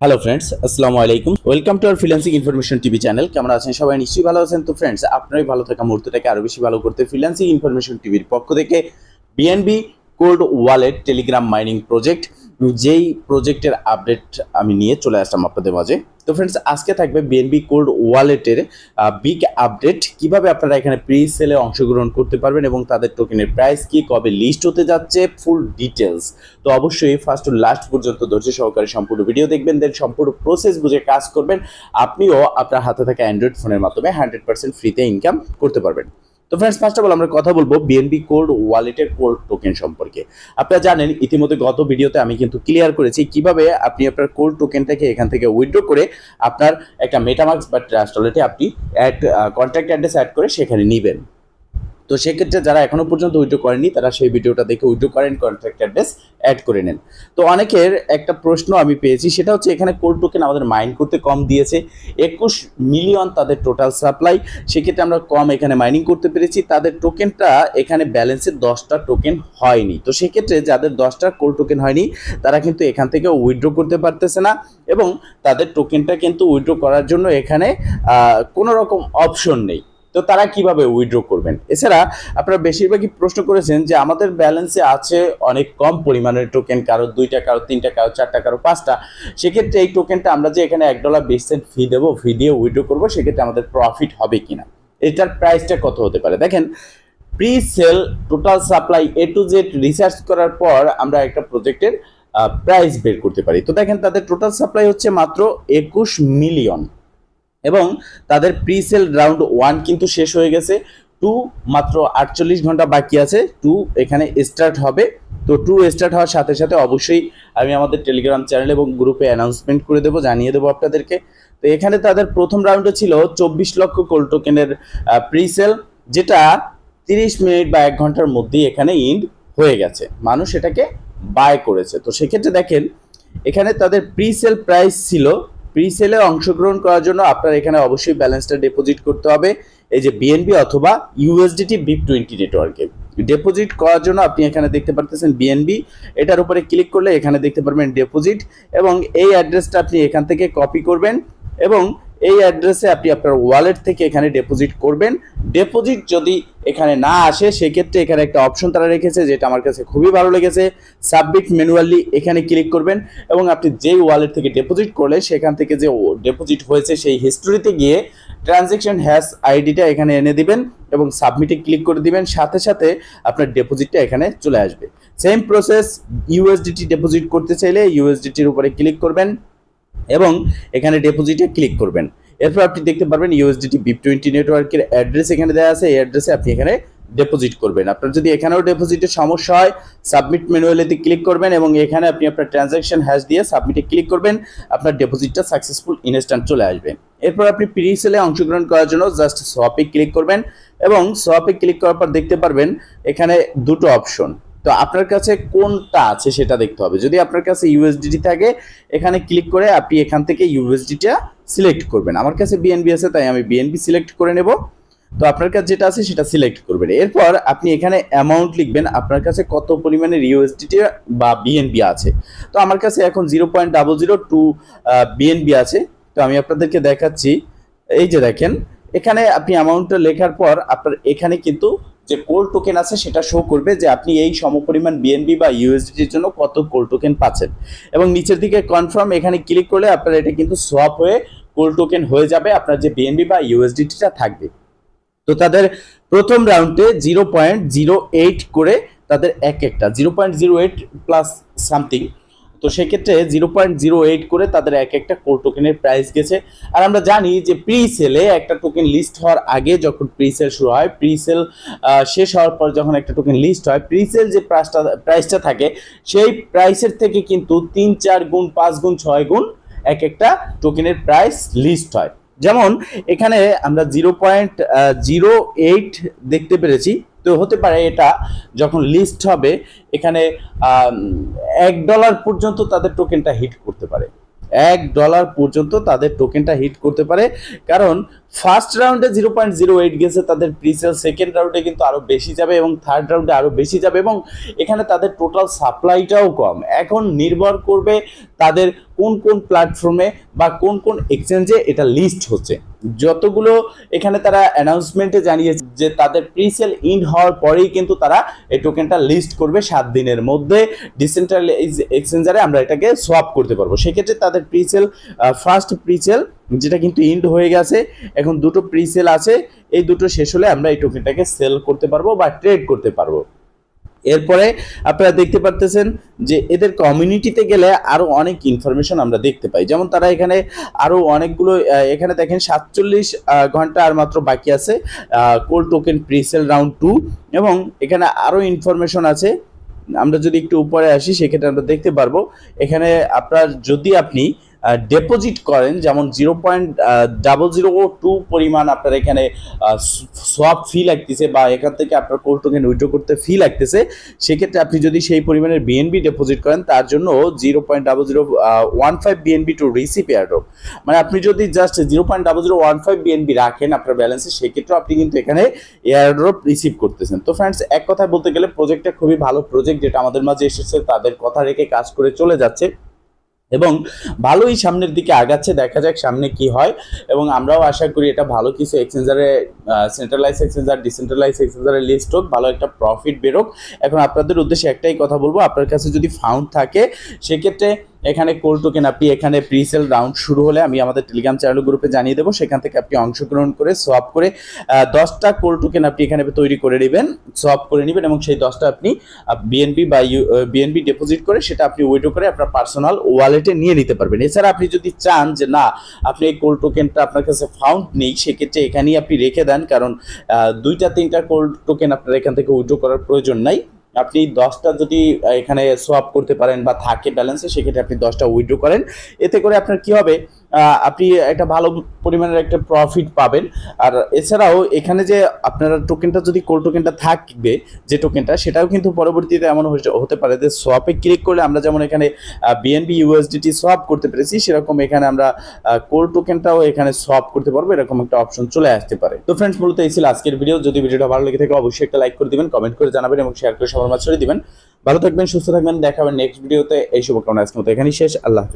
Hello friends, আসসালামু আলাইকুম। Welcome to our freelancing information TV channel. কেমন আছেন সবাই? নিশ্চয়ই ভালো আছেন। তো ফ্রেন্ডস, আপনারই ভালো থাকা মুহূর্তটাকে আরও বেশি ভালো করতে ফ্রিল্যান্সিং ইনফরমেশন টিভির পক্ষ থেকে BNB cold wallet Telegram mining project, যেই প্রজেক্টের আপডেট আমি নিয়ে চলে আসলাম আপনাদের মাঝে। তো ফ্রেন্ডস, আজকে থাকবে বিএনবি কোল্ড ওয়ালেটের বিগ আপডেট, কিভাবে আপনারা এখানে প্রি সেলে অংশগ্রহণ করতে পারবেন এবং তাদের টোকেনের প্রাইস কি, কবে লিস্ট হতে যাচ্ছে, ফুল ডিটেলস। তো অবশ্যই ফার্স্ট টু লাস্ট পর্যন্ত ধৈর্য সহকারে সম্পূর্ণ ভিডিও দেখবেন, দেন সম্পূর্ণ প্রসেস বুঝে কাজ করবেন। আপনিও আপনার হাতে থাকা অ্যান্ড্রয়েড ফোনের মাধ্যমে 100% ফ্রিতে ইনকাম করতে পারবেন। তো ফ্রেন্ডস, ফার্স্ট অফ অল আমরা কথা বলবো বিএনবি কোল্ড ওয়ালেটের কোল্ড টোকেন সম্পর্কে। আপনারা জানেন ইতিমধ্যে গত ভিডিওতে আমি কিন্তু ক্লিয়ার করেছি কিভাবে আপনি আপনার কোল্ড টোকেনটাকে এখান থেকে উইথড্র করে আপনার একটা মেটামাস্ক বা ট্রাস্ট ওয়ালেটে আপনি কন্ট্যাক্ট অ্যাড্রেস অ্যাড করে সেখানে নেবেন। তো সেক্ষেত্রে যারা এখনো পর্যন্ত উইথড্র করেননি তারা সেই ভিডিওটা দেখে উইথড্র করেন, কন্ট্যাক্ট অ্যাড্রেস অ্যাড করে নেন। তো অনেকের একটা প্রশ্ন আমি পেয়েছি, সেটা হচ্ছে এখানে কোল্ড টোকেন আমাদের মাইন করতে কম দিয়েছে, 21 মিলিয়ন তাদের টোটাল সাপ্লাই, সেক্ষেত্রে আমরা কম এখানে মাইনিং করতে পেরেছি। তাদের টোকেনটা এখানে ব্যালেন্সে 10টা টোকেন হয়নি। তো সেক্ষেত্রে যাদের 10টা কোল্ড টোকেন হয়নি তারা কিন্তু এখান থেকে উইথড্র করতে পারতেছে না, এবং তাদের টোকেনটা কিন্তু উইথড্র করার জন্য এখানে কোনো রকম অপশন নেই। তো তারা কিভাবে উইথড্র করবেন? এছাড়া আপনারা বেশিরভাগই প্রশ্ন করেছেন যে আমাদের ব্যালেন্সে আছে অনেক কম পরিমাণের টোকেন, কারো 2টা, কারো 3টা, কারো 4টা, কারো 5টা। সেক্ষেত্রে এই টোকেনটা আমরা যে এখানে $1.20 ফি দেবো, ফি দিয়ে উইথড্র করবো, সেক্ষেত্রে আমাদের প্রফিট হবে কিনা, এটার প্রাইসটা কত হতে পারে? দেখেন, pre sell total supply a to Z research করার পর আমরা একটা প্রজেক্টের প্রাইস বের করতে পারি। তো দেখেন, তাদের টোটাল সাপ্লাই হচ্ছে মাত্র 21 মিলিয়ন, এবং তাদের প্রি সেল রাউন্ড 1 কিন্তু শেষ হয়ে গেছে। 2 মাত্র 48 ঘন্টা বাকি আছে, 2 এখানে স্টার্ট হবে। তো 2 স্টার্ট হওয়ার সাথে সাথে অবশ্যই আমি আমাদের টেলিগ্রাম চ্যানেল এবং গ্রুপে অ্যানাউন্সমেন্ট করে দেবো, জানিয়ে দেবো আপনাদেরকে। তো এখানে তাদের প্রথম রাউন্ডে ছিল 24 লক্ষ কোল্ড টোকেনের প্রি সেল, যেটা 30 মিনিট বা 1 ঘন্টার মধ্যেই এখানে ইন্ড হয়ে গেছে, মানুষ এটাকে বাই করেছে। তো সেক্ষেত্রে দেখেন, এখানে তাদের প্রি সেল প্রাইস ছিল, প্রি সেলে অংশগ্রহণ করার জন্য আপনার এখানে অবশ্যই ব্যালেন্সটা ডিপোজিট করতে হবে। এই যে বিএনবি অথবা ইউএসডিটি BIP20 নেটওয়ার্কে ডিপোজিট করার জন্য আপনি এখানে দেখতে পারতেছেন বিএনবি, এটার উপরে ক্লিক করলে এখানে দেখতে পারবেন ডিপোজিট, এবং এই অ্যাড্রেসটা আপনি এখান থেকে কপি করবেন এবং এই অ্যাড্রেসে আপনি আপনার ওয়ালেট থেকে এখানে ডিপোজিট করবেন। ডিপোজিট যদি এখানে না আসে, সেক্ষেত্রে এখানে একটা অপশন তারা রেখেছে, যেটা আমার কাছে খুবই ভালো লেগেছে, সাবমিট ম্যানুয়ালি, এখানে ক্লিক করবেন এবং আপনি যেই ওয়ালেট থেকে ডিপোজিট করলে সেখান থেকে যে ডিপোজিট হয়েছে সেই হিস্ট্রিতে গিয়ে ট্রানজ্যাকশন হ্যাশ আইডিটা এখানে এনে দিবেন এবং সাবমিটে ক্লিক করে দিবেন, সাথে সাথে আপনার ডিপোজিটটা এখানে চলে আসবে। সেম প্রসেস, ইউএসডিটি ডিপোজিট করতে চাইলে ইউএসডিটির উপরে ক্লিক করবেন এবং এখানে ডিপোজিটে ক্লিক করবেন। এরপর আপনি দেখতে পারবেন ইউএসডিটি BIP20 নেটওয়ার্কের অ্যাড্রেস এখানে দেওয়া আছে, এই অ্যাড্রেসে আপনি এখানে ডিপোজিট করবেন। আপনার যদি এখানেও ডিপোজিটের সমস্যা হয়, সাবমিট ম্যানুয়ালিতে ক্লিক করবেন এবং এখানে আপনি আপনার ট্রানজ্যাকশন হ্যাশ দিয়ে সাবমিটে ক্লিক করবেন, আপনার ডিপোজিটটা সাকসেসফুল ইনস্ট্যান্ট চলে আসবে। এরপর আপনি প্রি সেলে অংশগ্রহণ করার জন্য জাস্ট সোয়াপে ক্লিক করবেন এবং সোয়াপে ক্লিক করার পর দেখতে পারবেন এখানে দুটো অপশন। তো আপনার কাছে কোনটা আছে সেটা দেখতে হবে। যদি আপনার কাছে ইউএসডিটি থাকে, এখানে ক্লিক করে আপনি এখান থেকে ইউএসডিটা সিলেক্ট করবেন। আমার কাছে বিএনবি আছে, তাই আমি বিএনবি সিলেক্ট করে নেব। তো আপনার কাছে যেটা আছে সেটা সিলেক্ট করবেন। এরপর আপনি এখানে অ্যামাউন্ট লিখবেন, আপনার কাছে কত পরিমাণের ইউএসডিটি বা বিএনবি আছে। তো আমার কাছে এখন 0.002 বিএনবি আছে। তো আমি আপনাদেরকে দেখাচ্ছি, এই যে দেখেন, এখানে আপনি অ্যামাউন্টটা লেখার পর আপনার এখানে কিন্তু যে কোল্ড টোকেন আছে সেটা শো করবে যে আপনি এই সমপরিমাণ বিএনবি বা ইউএসডিটির জন্য কত কোল্ড টোকেন পাচ্ছেন, এবং নিচের দিকে কনফার্ম এখানে ক্লিক করলে আপনার এটা কিন্তু সোয়াপ হয়ে কোল্ড টোকেন হয়ে যাবে, আপনার যে বিএনবি বা ইউএসডিটিটা থাকবে। তো তাদের প্রথম রাউন্ডে 0.08 করে তাদের একটা 0.08 প্লাস সামথিং, তো সেক্ষেত্রে 0.08 করে তাদের একটা কোল্ড টোকেনের প্রাইস গেছে। আর আমরা জানি যে প্রি সেলে একটা টোকেন লিস্ট হওয়ার আগে যখন প্রি সেল শুরু হয়, প্রি সেল শেষ হওয়ার পর যখন একটা টোকেন লিস্ট হয়, প্রি সেল যে প্রাইসটা থাকে সেই প্রাইসের থেকে কিন্তু 3-4 গুণ, 5 গুণ, 6 গুণ একটা টোকেনের প্রাইস লিস্ট হয়। যেমন এখানে আমরা 0.08 দেখতে পেরেছি। তো হতে পারে এটা যখন লিস্ট হবে এখানে $1 পর্যন্ত তাদের টোকেনটা হিট করতে পারে, $1 পর্যন্ত তাদের টোকেনটা হিট করতে পারে, কারণ ফার্স্ট রাউন্ডে 0.08 গেছে তাদের প্রিসেল, সেকেন্ড রাউন্ডে কিন্তু আরো বেশি যাবে এবং থার্ড রাউন্ডে আরো বেশি যাবে এবং এখানে তাদের টোটাল সাপ্লাইটাও কম। এখন নির্ভর করবে তাদের কোন কোন প্ল্যাটফর্মে বা কোন কোন এক্সচেঞ্জে এটা লিস্ট হচ্ছে। যতগুলো এখানে তারা অ্যানাউন্সমেন্টে জানিয়েছে যে তাদের প্রিসেল ইন হওয়ার পরেই কিন্তু তারা এই টোকেনটা লিস্ট করবে, 7 দিনের মধ্যে ডিসেন্ট্রালাইজ এক্সচেঞ্জারে আমরা এটাকে সোয়াপ করতে পারবো। সেক্ষেত্রে তাদের প্রিসেল, ফার্স্ট প্রিসেল যেটা কিন্তু ইন্ড হয়ে গেছে, এখন দুটো প্রিসেল আছে, এই দুটো শেষ হলে আমরা এই টোকেনটাকে সেল করতে পারবো বা ট্রেড করতে পারবো। এরপরে আপনারা দেখতে পারতেছেন যে এদের কমিউনিটিতে গেলে আরো অনেক ইনফরমেশন আমরা দেখতে পাই, যেমন তারা এখানে আরো অনেকগুলো, এখানে দেখেন 47 ঘন্টা আর মাত্র বাকি আছে কোল টোকেন প্রিসেল রাউন্ড 2 এবং এখানে আরো ইনফরমেশন আছে। আমরা যদি একটু উপরে আসি সেক্ষেত্রে আমরা দেখতে পারবো এখানে যদি আপনি ডিপোজিট করেন, যেমন 0.002 পরিমাণ আপনার এখানে সোয়াপ ফি লাগতেছে বা এখান থেকে আপনার কোল টোকেন উইথড্র করতে ফি লাগতেছে, সেক্ষেত্রে আপনি যদি সেই পরিমাণের বিএনবি ডিপোজিট করেন তার জন্য 0.0015 বিএনবি টু রিসিভ এয়ারড্রপ, মানে আপনি যদি জাস্ট 0.0015 বিএনবি রাখেন আপনার ব্যালেন্সে, সেক্ষেত্রে আপনি কিন্তু এখানে এয়ারড্রপ রিসিভ করতেছেন। তো ফ্রেন্ডস, এক কথায় বলতে গেলে প্রজেক্টটা খুবই ভালো প্রজেক্ট, যেটা আমাদের মাঝে এসেছে, তাদের কথা রেখে কাজ করে চলে যাচ্ছে এবং ভালোই সামনের দিকে আগাচ্ছে। দেখা যাক সামনে কি হয় এবং আমরাও আশা করি এটা ভালো কিছু এক্সচেঞ্জারে, সেন্ট্রালাইজ এক্সচেঞ্জার, ডিসেন্ট্রালাইজ এক্সচেঞ্জারে লিস্ট হোক, ভালো একটা প্রফিট বেরোক। এখন আপনাদের উদ্দেশ্যে একটাই কথা বলবো, আপনার কাছে যদি ফান্ড থাকে সেক্ষেত্রে এখানে কোল টোকেন আপনি এখানে প্রিসেল রাউন্ড শুরু হলে আমি আমাদের টেলিগ্রাম চ্যানেল গ্রুপে জানিয়ে দেবো, সেখান থেকে আপনি অংশগ্রহণ করে সোয়াপ করে 10টা কোল টোকেন আপনি এখানে তৈরি করে নেবেন, সোয়াপ করে নেবেন এবং সেই 10টা আপনি বিএনবি বা বিএনবি ডিপোজিট করে সেটা আপনি উইথড্র করে আপনার পার্সোনাল ওয়ালেটে নিয়ে নিতে পারবেন। এছাড়া আপনি যদি চান যে না আপনি এই কোল টোকেনটা আপনার কাছে ফাউন্ড নেই, সেক্ষেত্রে এখানেই আপনি রেখে দেন, কারণ 2টা 3টা কোল টোকেন আপনার এখান থেকে উইথড্র করার প্রয়োজন নাই। আপনি 10টা যদি এখানে সোয়াপ করতে পারেন বা থাকে ব্যালেন্সে, সেক্ষেত্রে আপনি 10টা উইথড্র করেন, এতে করে আপনার কি হবে, আপনি একটা ভালো পরিমাণের একটা প্রফিট পাবেন। আর এছাড়াও এখানে যে আপনারা টোকেনটা যদি কোল টোকেনটা থাকবে, যে টোকেনটা, সেটাও কিন্তু পরবর্তীতে এমন হতে পারে যে সোয়াপে ক্লিক করলে আমরা যেমন এখানে বিএনবি ইউএসডিটি সোয়াপ করতে পেরেছি, সেরকম এখানে আমরা কোল টোকেনটাও এখানে সোয়াপ করতে পারবো, এরকম একটা অপশন চলে আসতে পারে। তো ফ্রেন্ডস, মূলত এই ছিল আজকের ভিডিও। যদি ভিডিওটা ভালো লেগে থাকে অবশ্যই একটা লাইক করে দিবেন, কমেন্ট করে জানাবেন এবং শেয়ার করে সবার মাঝে ছড়িয়ে দিবেন। ভালো থাকবেন, সুস্থ থাকবেন, দেখা হবে নেক্সট ভিডিওতে। এই শুভকামনা আজকের মতো এখানেই শেষ। আল্লাহ হাফেজ।